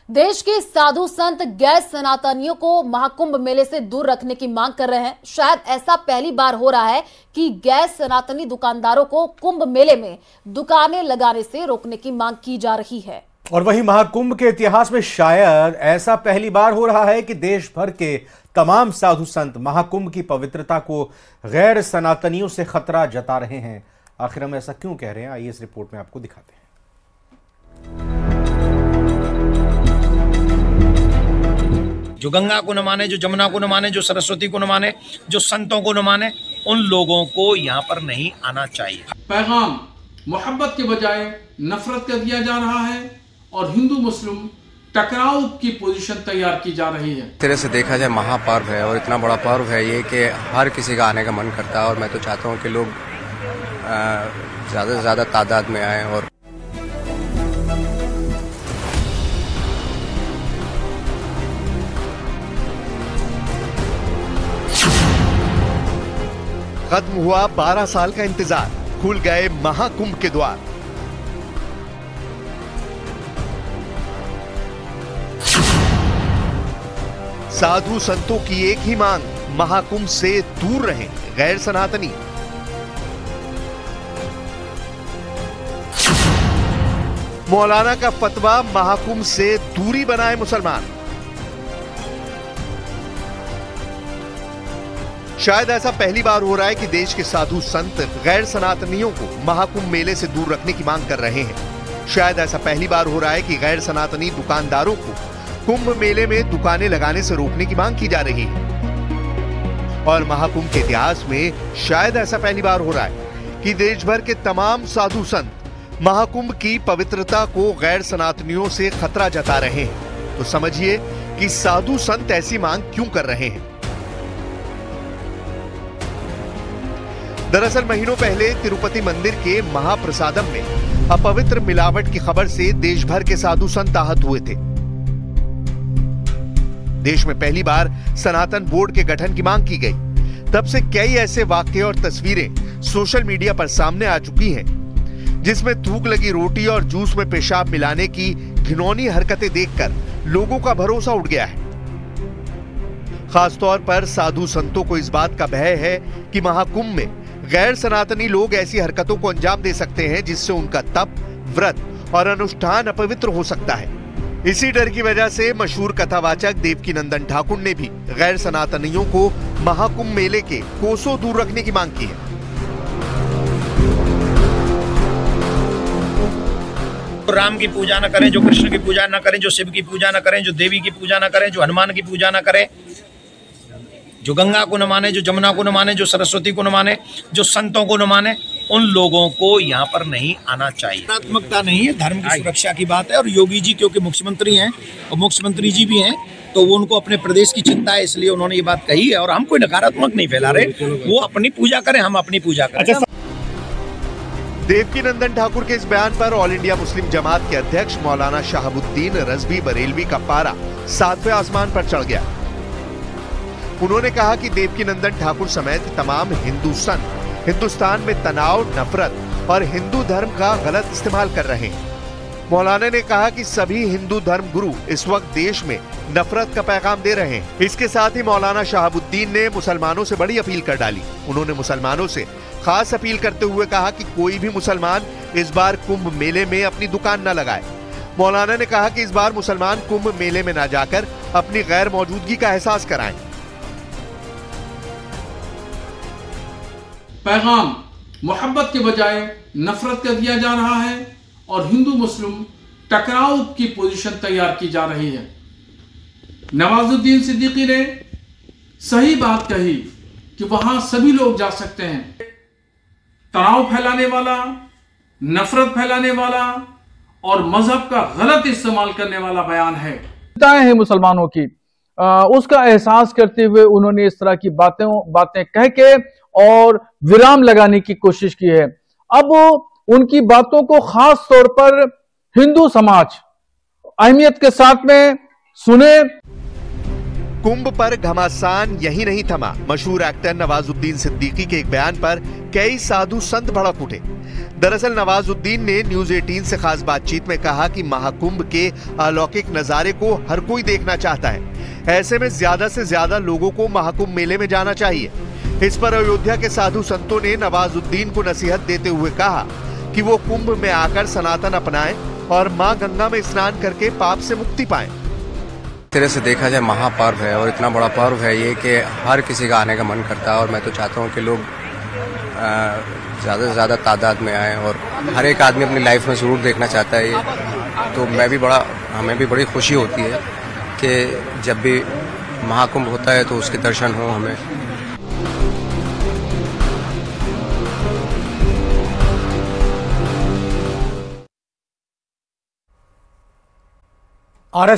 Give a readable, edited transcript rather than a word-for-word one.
देश के साधु संत गैर सनातनियों को महाकुंभ मेले से दूर रखने की मांग कर रहे हैं। शायद ऐसा पहली बार हो रहा है कि गैर सनातनी दुकानदारों को कुंभ मेले में दुकानें लगाने से रोकने की मांग की जा रही है। और वहीं महाकुंभ के इतिहास में शायद ऐसा पहली बार हो रहा है कि देश भर के तमाम साधु संत महाकुंभ की पवित्रता को गैर सनातनियों से खतरा जता रहे हैं। आखिर हम ऐसा क्यों कह रहे हैं, आइए इस रिपोर्ट में आपको दिखाते हैं। जो गंगा को न माने, जो जमुना को न माने, जो सरस्वती को न माने, जो संतों को न माने, उन लोगों को यहाँ पर नहीं आना चाहिए। पैगाम मोहब्बत के बजाय नफरत का दिया जा रहा है और हिंदू मुस्लिम टकराव की पोजीशन तैयार की जा रही है। तरह से देखा जाए महापर्व है और इतना बड़ा पर्व है ये कि हर किसी का आने का मन करता है और मैं तो चाहता हूँ कि लोग ज़्यादा से ज़्यादा तादाद में आए। और खत्म हुआ 12 साल का इंतजार, खुल गए महाकुंभ के द्वार। साधु संतों की एक ही मांग, महाकुंभ से दूर रहें गैर सनातनी। मौलाना का फतवा, महाकुंभ से दूरी बनाए मुसलमान। शायद ऐसा पहली बार हो रहा है कि देश के साधु संत गैर सनातनियों को महाकुंभ मेले से दूर रखने की मांग कर रहे हैं। शायद ऐसा पहली बार हो रहा है कि गैर सनातनी दुकानदारों को कुंभ मेले में दुकानें लगाने से रोकने की मांग की जा रही है। और महाकुंभ के इतिहास में शायद ऐसा पहली बार हो रहा है कि देश भर के तमाम साधु संत महाकुंभ की पवित्रता को गैर सनातनियों से खतरा जता रहे हैं। तो समझिए कि साधु संत ऐसी मांग क्यों कर रहे हैं। दरअसल महीनों पहले तिरुपति मंदिर के महाप्रसादम में अपवित्र मिलावट की खबर से देश भर के साधु संत आहत हुए थे। देश में पहली बार सनातन बोर्ड के गठन की मांग की गई। तब से कई ऐसे वाक्य और तस्वीरें सोशल मीडिया पर सामने आ चुकी हैं, जिसमें थूक लगी रोटी और जूस में पेशाब मिलाने की घिनौनी हरकतें देखकर लोगों का भरोसा उठ गया है। खासतौर पर साधु संतों को इस बात का भय है कि महाकुंभ में गैर सनातनी लोग ऐसी हरकतों को अंजाम दे सकते हैं जिससे उनका तप, व्रत और अनुष्ठान अपवित्र हो सकता है। इसी डर की वजह से मशहूर कथावाचक देवकीनंदन ठाकुर ने भी गैर सनातनियों को महाकुंभ मेले के कोसों दूर रखने की मांग की है। राम की पूजा न करें, जो कृष्ण की पूजा न करें, जो शिव की पूजा न करें, जो देवी की पूजा न करें, जो हनुमान की पूजा न करें, जो गंगा को न माने, जो जमुना को न माने, जो सरस्वती को न माने, जो संतों को न माने, उन लोगों को यहाँ पर नहीं आना चाहिए। नकारात्मकता नहीं है, धर्म की सुरक्षा की बात है। और योगी जी क्योंकि मुख्यमंत्री हैं और मुख्यमंत्री जी भी हैं, तो वो उनको अपने प्रदेश की चिंता है, इसलिए उन्होंने ये बात कही है। और हम कोई नकारात्मक नहीं फैला रहे, वो अपनी पूजा करें, हम अपनी पूजा करें। देवकीनंदन ठाकुर के इस बयान पर ऑल इंडिया मुस्लिम जमात के अध्यक्ष मौलाना शहाबुद्दीन रजवी बरेलवी का पारा 7वें आसमान पर चढ़ गया। उन्होंने कहा कि देवकीनंदन ठाकुर समेत तमाम हिंदू संत हिंदुस्तान में तनाव, नफरत और हिंदू धर्म का गलत इस्तेमाल कर रहे हैं। मौलाना ने कहा कि सभी हिंदू धर्म गुरु इस वक्त देश में नफरत का पैगाम दे रहे हैं। इसके साथ ही मौलाना शहाबुद्दीन ने मुसलमानों से बड़ी अपील कर डाली। उन्होंने मुसलमानों से खास अपील करते हुए कहा कि कोई भी मुसलमान इस बार कुंभ मेले में अपनी दुकान न लगाए। मौलाना ने कहा कि इस बार मुसलमान कुंभ मेले में न जाकर अपनी गैर मौजूदगी का एहसास कराएं। पैगाम मोहब्बत के बजाय नफरत का दिया जा रहा है और हिंदू मुस्लिम टकराव की पोजीशन तैयार की जा रही है। नवाजुद्दीन सिद्दीकी ने सही बात कही कि वहां सभी लोग जा सकते हैं। तनाव फैलाने वाला, नफरत फैलाने वाला और मजहब का गलत इस्तेमाल करने वाला बयान है मुसलमानों की, उसका एहसास करते हुए उन्होंने इस तरह की बातें कह के और विराम लगाने की कोशिश की है। अब उनकी बातों को खास तौर पर हिंदू समाज अहमियत के साथ में सुने। कुंभ पर घमासान यही नहीं थमा। मशहूर एक्टर नवाजुद्दीन सिद्दीकी के एक बयान पर कई साधु संत भड़क उठे। दरअसल नवाजुद्दीन ने न्यूज 18 से खास बातचीत में कहा कि महाकुंभ के अलौकिक नजारे को हर कोई देखना चाहता है। ऐसे में ज्यादा से ज्यादा लोगों को महाकुंभ मेले में जाना चाहिए। इस पर अयोध्या के साधु संतों ने नवाजुद्दीन को नसीहत देते हुए कहा कि वो कुंभ में आकर सनातन अपनाएं और मां गंगा में स्नान करके पाप से मुक्ति पाएं। तरह से देखा जाए महापर्व है और इतना बड़ा पर्व है ये कि हर किसी का आने का मन करता है और मैं तो चाहता हूँ कि लोग ज़्यादा से ज़्यादा तादाद में आए और हर एक आदमी अपनी लाइफ में ज़रूर देखना चाहता है ये। तो हमें भी बड़ी खुशी होती है कि जब भी महाकुंभ होता है तो उसके दर्शन हो हमें। RS